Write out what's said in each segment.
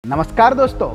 नमस्कार दोस्तों,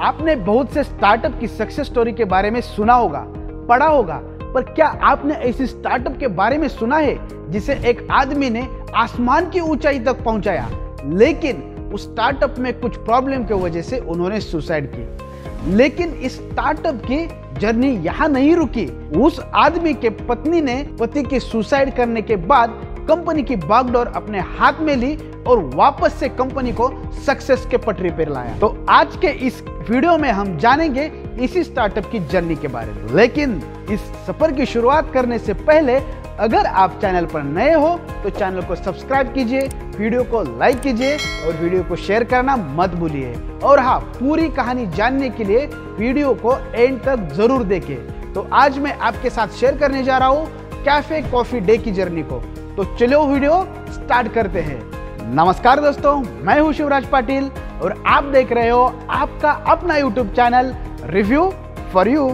आपने बहुत से स्टार्टअप की सक्सेस स्टोरी के बारे में सुना होगा, पढ़ा होगा, पर क्या आपने ऐसी स्टार्टअप के बारे में सुना है जिसे एक आदमी ने आसमान की ऊंचाई तक पहुंचाया, लेकिन उस स्टार्टअप में कुछ प्रॉब्लम की वजह से उन्होंने सुसाइड की। लेकिन इस स्टार्टअप की जर्नी यहाँ नहीं रुकी। उस आदमी के पत्नी ने पति के सुसाइड करने के बाद कंपनी की बागडोर अपने हाथ में ली और वापस से कंपनी को सक्सेस के पटरी पर लाया। तो आज के इस वीडियो में हम जानेंगे इसी स्टार्टअप की जर्नी के बारे में। लेकिन इस सफर की शुरुआत करने से पहले अगर आप चैनल पर नए हो तो चैनल को सब्सक्राइब कीजिए, वीडियो को लाइक कीजिए और वीडियो को शेयर करना मत भूलिए। और हाँ, पूरी कहानी जानने के लिए वीडियो को एंड तक जरूर देखें। तो आज मैं आपके साथ शेयर करने जा रहा हूँ कैफे कॉफी डे की जर्नी को। तो चलो वीडियो स्टार्ट करते हैं। नमस्कार दोस्तों, मैं हूं शिवराज पाटिल और आप देख रहे हो आपका अपना YouTube channel review for you.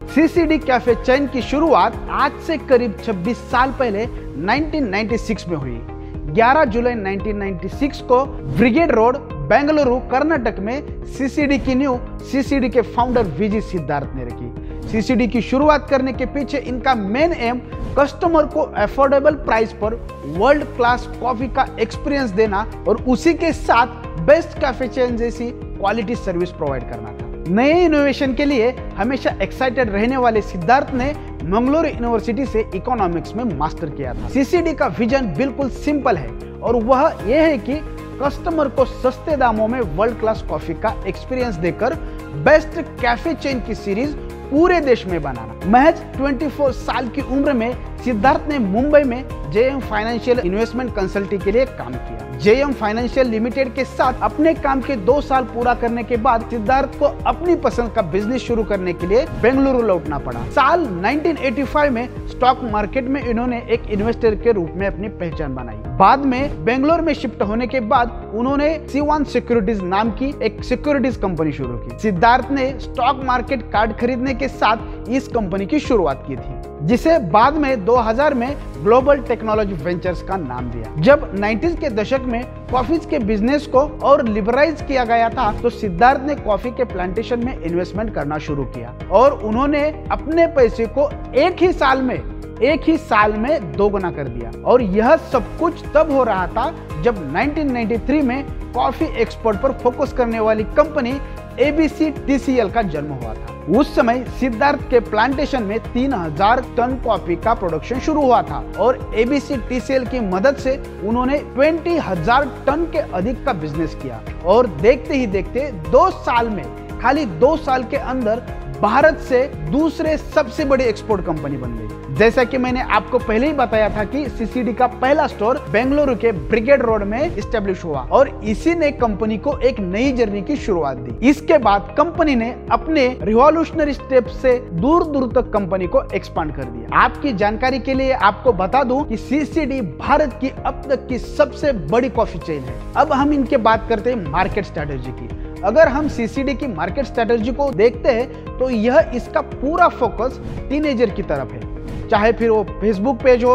CCD cafe chain की शुरुआत आज से करीब 26 साल पहले 1996 में हुई। 11 जुलाई 1996 को ब्रिगेड रोड, बेंगलुरु, कर्नाटक में सीसीडी की न्यू सीसीडी के फाउंडर वीजी सिद्धार्थ ने रखी। सीसीडी की शुरुआत करने के पीछे इनका मेन एम कस्टमर को अफोर्डेबल प्राइस पर वर्ल्ड क्लास कॉफी का एक्सपीरियंस देना और उसी के साथ बेस्ट कैफे चेन जैसी क्वालिटी सर्विस प्रोवाइड करना था। नए इनोवेशन के लिए हमेशा एक्साइटेड रहने वाले सिद्धार्थ ने मंगलोर यूनिवर्सिटी से इकोनॉमिक्स में मास्टर किया था। सीसीडी का विजन बिल्कुल सिंपल है और वह यह है कि कस्टमर को सस्ते दामों में वर्ल्ड क्लास कॉफी का एक्सपीरियंस देकर बेस्ट कैफे चेन की सीरीज पूरे देश में बनाना। महज 24 साल की उम्र में सिद्धार्थ ने मुंबई में जेएम फाइनेंशियल इन्वेस्टमेंट कंसल्टिंग के लिए काम किया। जेएम फाइनेंशियल लिमिटेड के साथ अपने काम के 2 साल पूरा करने के बाद सिद्धार्थ को अपनी पसंद का बिजनेस शुरू करने के लिए बेंगलुरु लौटना पड़ा। साल 1985 में स्टॉक मार्केट में इन्होंने एक इन्वेस्टर के रूप में अपनी पहचान बनाई। बाद में बेंगलोर में शिफ्ट होने के बाद उन्होंने C1 सिक्योरिटीज नाम की एक सिक्योरिटीज कंपनी शुरू की। सिद्धार्थ ने स्टॉक मार्केट कार्ड खरीदने के साथ इस कंपनी की शुरुआत की थी, जिसे बाद में 2000 में ग्लोबल टेक्नोलॉजी वेंचर्स का नाम दिया। जब 90s के दशक में कॉफी के बिजनेस को और लिबरलाइज किया गया था तो सिद्धार्थ ने कॉफी के प्लांटेशन में इन्वेस्टमेंट करना शुरू किया और उन्होंने अपने पैसे को एक ही साल में दोगुना कर दिया। और यह सब कुछ तब हो रहा था जब 1993 में कॉफी एक्सपोर्ट पर फोकस करने वाली कंपनी ABC TCL का जन्म हुआ था। उस समय सिद्धार्थ के प्लांटेशन में 3000 टन कॉफी का प्रोडक्शन शुरू हुआ था और ABC TCL की मदद से उन्होंने 20,000 टन के अधिक का बिजनेस किया और देखते ही देखते 2 साल में, खाली 2 साल के अंदर भारत से दूसरे सबसे बड़ी एक्सपोर्ट कंपनी बन गई। जैसा कि मैंने आपको पहले ही बताया था कि सीसीडी का पहला स्टोर बेंगलुरु के ब्रिगेड रोड में इस्टेब्लिश हुआ और इसी ने कंपनी को एक नई जर्नी की शुरुआत दी। इसके बाद कंपनी ने अपने रिवॉल्यूशनरी स्टेप से दूर दूर तक कंपनी को एक्सपांड कर दिया। आपकी जानकारी के लिए आपको बता दूं कि सीसीडी भारत की अब तक की सबसे बड़ी कॉफी चेन है। अब हम इनके बात करते हैं मार्केट स्ट्रेटेजी की। अगर हम सीसीडी की मार्केट स्ट्रेटेजी को देखते हैं तो यह इसका पूरा फोकस टीनेजर की तरफ है, चाहे फिर वो फेसबुक पेज हो,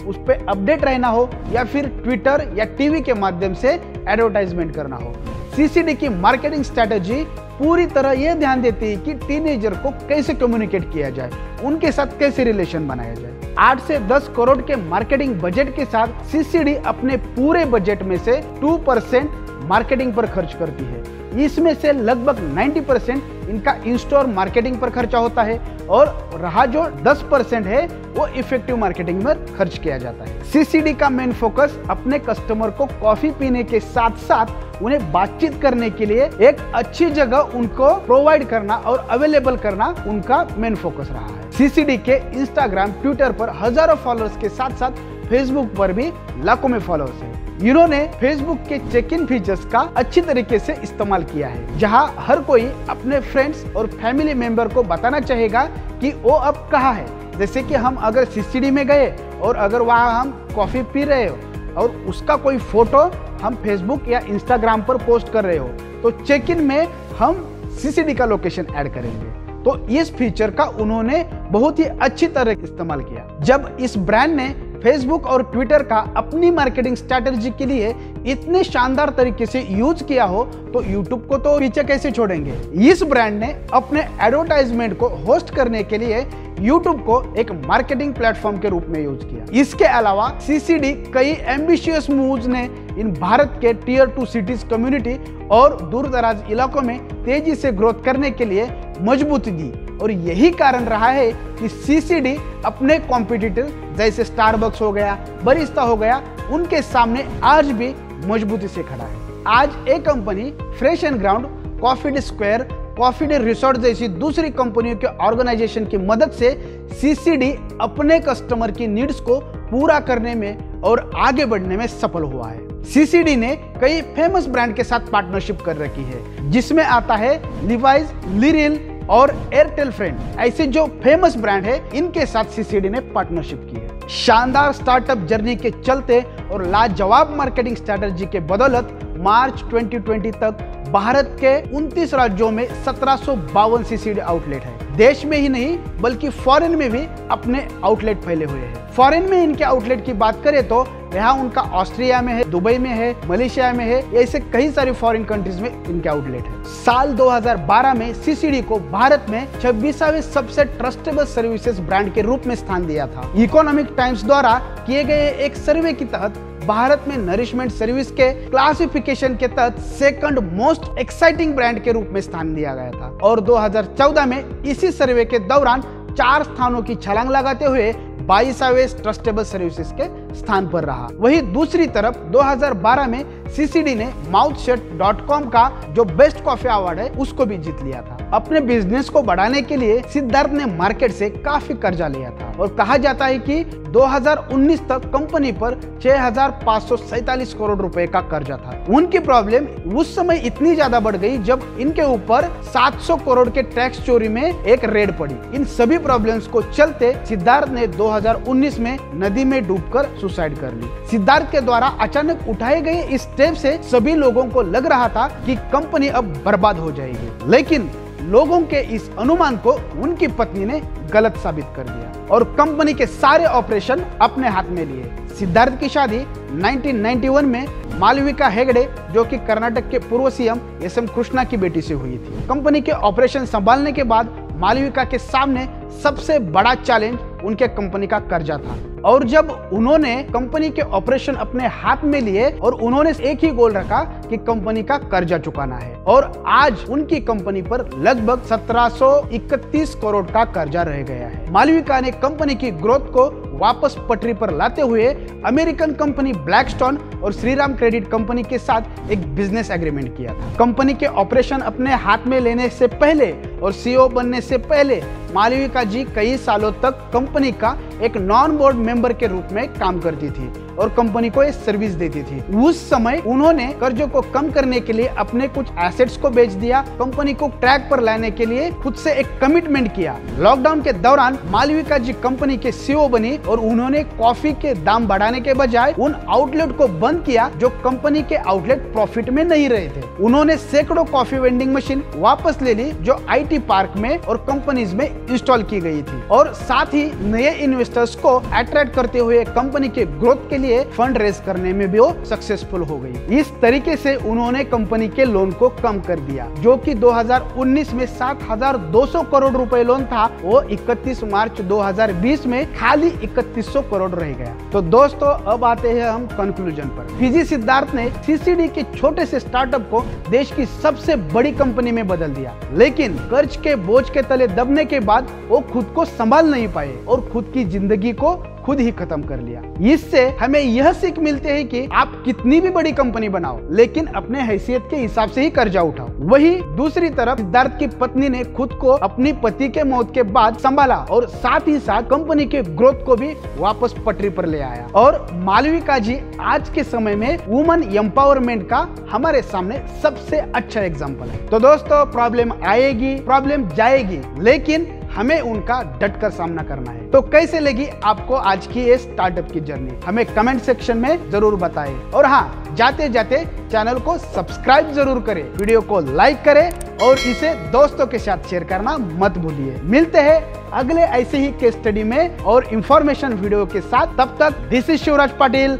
उस पर अपडेट रहना हो या फिर ट्विटर या टीवी के माध्यम से एडवर्टाइजमेंट करना हो। सीसीडी की मार्केटिंग स्ट्रेटेजी पूरी तरह यह ध्यान देती है कि टीनेजर को कैसे कम्युनिकेट किया जाए, उनके साथ कैसे रिलेशन बनाया जाए। 8 से 10 करोड़ के मार्केटिंग बजट के साथ सीसीडी अपने पूरे बजट में से 2% मार्केटिंग पर खर्च करती है। इसमें से लगभग 90% इनका इन स्टोर मार्केटिंग पर खर्चा होता है और रहा जो 10% है वो इफेक्टिव मार्केटिंग में खर्च किया जाता है। सीसीडी का मेन फोकस अपने कस्टमर को कॉफी पीने के साथ साथ उन्हें बातचीत करने के लिए एक अच्छी जगह उनको प्रोवाइड करना और अवेलेबल करना उनका मेन फोकस रहा है। सीसीडी के इंस्टाग्राम, ट्विटर पर हजारों फॉलोअर्स के साथ साथ फेसबुक पर भी लाखों में फॉलोअर्स है। इन्होंने फेसबुक के चेक इन फीचर्स का अच्छी तरीके से इस्तेमाल किया है, जहां हर कोई अपने फ्रेंड्स और फैमिली मेंबर को बताना चाहेगा कि वो अब कहाँ है। जैसे कि हम अगर सीसीडी में गए और अगर वहां हम कॉफी पी रहे हो और उसका कोई फोटो हम फेसबुक या इंस्टाग्राम पर पोस्ट कर रहे हो तो चेक इन में हम सीसीडी का लोकेशन ऐड करेंगे तो इस फीचर का उन्होंने बहुत ही अच्छी तरह इस्तेमाल किया। जब इस ब्रांड ने फेसबुक और ट्विटर का अपनी मार्केटिंग स्ट्रैटेजी के लिए इतने शानदार तरीके से यूज किया हो तो यूट्यूब को तो पीछे कैसे छोड़ेंगे। इस ब्रांड ने अपने एडवर्टाइजमेंट को होस्ट करने के लिए यूट्यूब को एक मार्केटिंग प्लेटफॉर्म के रूप में यूज किया। इसके अलावा सीसीडी कई एम्बिशियस मूव्स ने इन भारत के टियर 2 सिटीज कम्युनिटी और दूर दराज इलाकों में तेजी से ग्रोथ करने के लिए मजबूती दी और यही कारण रहा है कि सीसीडी अपने कॉम्पिटिटर जैसे स्टारबक्स हो गया, बरिस्ता हो गया, उनके सामने आज भी मजबूती से खड़ा है। आज एक company fresh and ground, coffee day square, coffee day resort जैसी दूसरी कंपनियों के ऑर्गेनाइजेशन की मदद से सीसीडी अपने कस्टमर की नीड्स को पूरा करने में और आगे बढ़ने में सफल हुआ है। सीसीडी ने कई फेमस ब्रांड के साथ पार्टनरशिप कर रखी है, जिसमें आता है लिवाइस, लिरिल और एयरटेल फ्रेंड। ऐसे जो फेमस ब्रांड है, इनके साथ सीसीडी ने पार्टनरशिप की है। शानदार स्टार्टअप जर्नी के चलते और लाजवाब मार्केटिंग स्ट्रैटेजी के बदौलत मार्च 2020 तक भारत के 29 राज्यों में 1752 सीसीडी आउटलेट है। देश में ही नहीं बल्कि फॉरेन में भी अपने आउटलेट फैले हुए हैं। फॉरेन में इनके आउटलेट की बात करें तो यहाँ उनका ऑस्ट्रिया में है, दुबई में है, मलेशिया में है, ऐसे कई सारी फॉरेन कंट्रीज में इनके आउटलेट है। साल 2012 में सीसीडी को भारत में 26वें सबसे ट्रस्टेबल सर्विसेज ब्रांड के रूप में स्थान दिया था। इकोनॉमिक टाइम्स द्वारा किए गए एक सर्वे के तहत भारत में नरिशमेंट सर्विस के क्लासिफिकेशन के तहत सेकंड मोस्ट एक्साइटिंग ब्रांड के रूप में स्थान दिया गया था और 2014 में इसी सर्वे के दौरान 4 स्थानों की छलांग लगाते हुए 22वें ट्रस्टेबल सर्विसेज के स्थान पर रहा। वहीं दूसरी तरफ 2012 में सीसीडी ने mouthshut.com का जो बेस्ट कॉफी अवार्ड है उसको भी जीत लिया था। अपने बिजनेस को बढ़ाने के लिए सिद्धार्थ ने मार्केट से काफी कर्जा लिया था और कहा जाता है कि 2019 तक कंपनी पर 6,547 करोड़ रुपए का कर्जा था। उनकी प्रॉब्लम उस समय इतनी ज्यादा बढ़ गई जब इनके ऊपर 700 करोड़ के टैक्स चोरी में एक रेड पड़ी। इन सभी प्रॉब्लम्स को चलते सिद्धार्थ ने 2019 में नदी में डूबकर सुसाइड कर ली। सिद्धार्थ के द्वारा अचानक उठाए गए इस स्टेप से सभी लोगों को लग रहा था कि कंपनी अब बर्बाद हो जाएगी, लेकिन लोगों के इस अनुमान को उनकी पत्नी ने गलत साबित कर दिया और कंपनी के सारे ऑपरेशन अपने हाथ में लिए। सिद्धार्थ की शादी 1991 में मालविका हेगड़े, जो कि कर्नाटक के पूर्व सीएम एस.एम. कृष्णा की बेटी से हुई थी। कंपनी के ऑपरेशन संभालने के बाद मालविका के सामने सबसे बड़ा चैलेंज उनके कंपनी का कर्जा था और जब उन्होंने कंपनी के ऑपरेशन अपने हाथ में लिए और उन्होंने एक ही गोल रखा कि कंपनी का कर्जा चुकाना है और आज उनकी कंपनी पर लगभग 1731 करोड़ का कर्जा रह गया है। मालविका ने कंपनी की ग्रोथ को वापस पटरी पर लाते हुए अमेरिकन कंपनी ब्लैकस्टोन और श्रीराम क्रेडिट कंपनी के साथ एक बिजनेस एग्रीमेंट किया था। कंपनी के ऑपरेशन अपने हाथ में लेने से पहले और सीईओ बनने से पहले मालविका जी कई सालों तक कंपनी का एक नॉन बोर्ड मेंबर के रूप में काम करती थी और कंपनी को ये सर्विस देती थी। उस समय उन्होंने कर्जों को कम करने के लिए अपने कुछ एसेट्स को बेच दिया, कंपनी को ट्रैक पर लाने के लिए खुद से एक कमिटमेंट किया। लॉकडाउन के दौरान मालविका जी कंपनी के सीईओ बनी और उन्होंने कॉफी के दाम बढ़ाने के बजाय उन आउटलेट को बंद किया जो कंपनी के आउटलेट प्रॉफिट में नहीं रहे थे। उन्होंने सैकड़ों कॉफी वेंडिंग मशीन वापस ले ली जो आईटी पार्क में और कंपनीज में इंस्टॉल की गई थी और साथ ही नए इन्वेस्टर्स को अट्रैक्ट करते हुए कंपनी के ग्रोथ के लिए फंड रेज करने में भी वो सक्सेसफुल हो गई। इस तरीके से उन्होंने कंपनी के लोन को कम कर दिया, जो कि 2019 में 7,200 करोड़ रुपए लोन था, वो 31 मार्च 2020 में खाली 3100 करोड़ रह गया। तो दोस्तों अब आते हैं हम कंक्लूजन पर। फिजी सिद्धार्थ ने सीसीडी के छोटे से स्टार्टअप को देश की सबसे बड़ी कंपनी में बदल दिया, लेकिन कर्ज के बोझ के तले दबने के बाद वो खुद को संभाल नहीं पाए और खुद की जिंदगी को खुद ही खत्म कर लिया। इससे हमें यह सीख मिलते हैं कि आप कितनी भी बड़ी कंपनी बनाओ, लेकिन अपने हैसियत के हिसाब से ही कर्जा उठाओ। वही दूसरी तरफ सिद्धार्थ की पत्नी ने खुद को अपनी पति के मौत के बाद संभाला और साथ ही साथ कंपनी के ग्रोथ को भी वापस पटरी पर ले आया। और मालविका जी आज के समय में वुमन एम्पावरमेंट का हमारे सामने सबसे अच्छा एग्जाम्पल है। तो दोस्तों प्रॉब्लम आएगी, प्रॉब्लम जाएगी, लेकिन हमें उनका डटकर सामना करना है। तो कैसे लगी आपको आज की ये स्टार्टअप की जर्नी, हमें कमेंट सेक्शन में जरूर बताएं। और हाँ, जाते जाते चैनल को सब्सक्राइब जरूर करें, वीडियो को लाइक करें और इसे दोस्तों के साथ शेयर करना मत भूलिए। मिलते हैं अगले ऐसे ही केस स्टडी में और इंफॉर्मेशन वीडियो के साथ। तब तक this is Shivraj Patil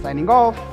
signing off.